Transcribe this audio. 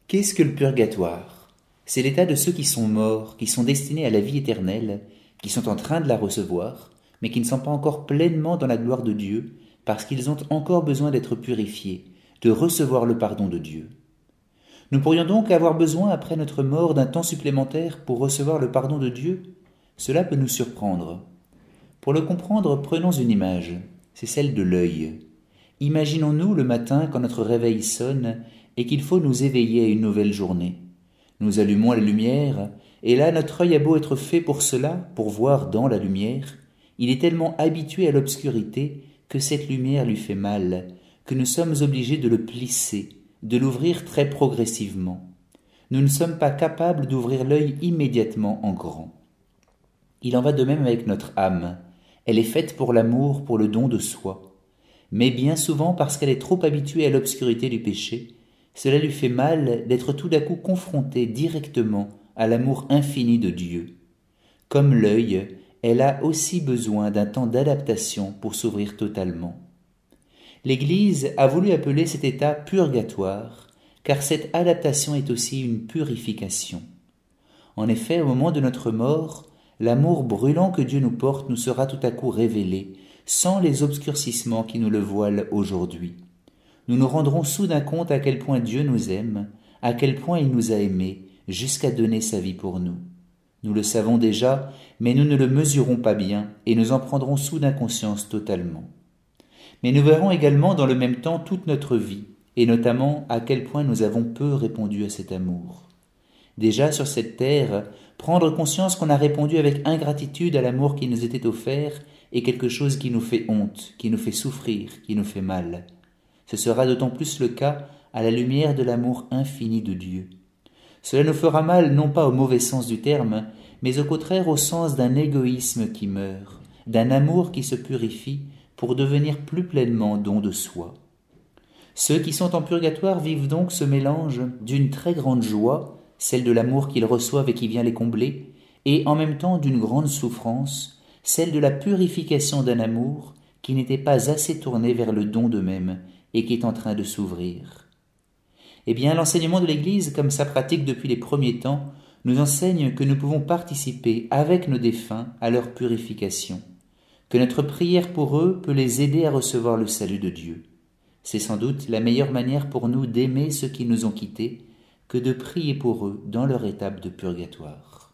Qu'est-ce que le purgatoire? C'est l'état de ceux qui sont morts, qui sont destinés à la vie éternelle, qui sont en train de la recevoir, mais qui ne sont pas encore pleinement dans la gloire de Dieu, parce qu'ils ont encore besoin d'être purifiés, de recevoir le pardon de Dieu. Nous pourrions donc avoir besoin après notre mort d'un temps supplémentaire pour recevoir le pardon de Dieu? Cela peut nous surprendre. Pour le comprendre, prenons une image, c'est celle de l'œil. Imaginons-nous le matin quand notre réveil sonne et qu'il faut nous éveiller à une nouvelle journée. Nous allumons la lumière, et là notre œil a beau être fait pour cela, pour voir dans la lumière, il est tellement habitué à l'obscurité que cette lumière lui fait mal, que nous sommes obligés de le plisser, de l'ouvrir très progressivement. Nous ne sommes pas capables d'ouvrir l'œil immédiatement en grand. Il en va de même avec notre âme. Elle est faite pour l'amour, pour le don de soi. Mais bien souvent, parce qu'elle est trop habituée à l'obscurité du péché, cela lui fait mal d'être tout d'un coup confrontée directement à l'amour infini de Dieu. Comme l'œil, elle a aussi besoin d'un temps d'adaptation pour s'ouvrir totalement. L'Église a voulu appeler cet état purgatoire, car cette adaptation est aussi une purification. En effet, au moment de notre mort, l'amour brûlant que Dieu nous porte nous sera tout à coup révélé, sans les obscurcissements qui nous le voilent aujourd'hui. Nous nous rendrons soudain compte à quel point Dieu nous aime, à quel point il nous a aimés, jusqu'à donner sa vie pour nous. Nous le savons déjà, mais nous ne le mesurons pas bien, et nous en prendrons soudain conscience totalement. Mais nous verrons également dans le même temps toute notre vie, et notamment à quel point nous avons peu répondu à cet amour. Déjà sur cette terre, prendre conscience qu'on a répondu avec ingratitude à l'amour qui nous était offert est quelque chose qui nous fait honte, qui nous fait souffrir, qui nous fait mal. Ce sera d'autant plus le cas à la lumière de l'amour infini de Dieu. Cela nous fera mal non pas au mauvais sens du terme, mais au contraire au sens d'un égoïsme qui meurt, d'un amour qui se purifie pour devenir plus pleinement don de soi. Ceux qui sont en purgatoire vivent donc ce mélange d'une très grande joie, celle de l'amour qu'ils reçoivent et qui vient les combler, et en même temps d'une grande souffrance, celle de la purification d'un amour qui n'était pas assez tourné vers le don d'eux-mêmes et qui est en train de s'ouvrir. Eh bien, l'enseignement de l'Église, comme sa pratique depuis les premiers temps, nous enseigne que nous pouvons participer avec nos défunts à leur purification, que notre prière pour eux peut les aider à recevoir le salut de Dieu. C'est sans doute la meilleure manière pour nous d'aimer ceux qui nous ont quittés que de prier pour eux dans leur étape de purgatoire.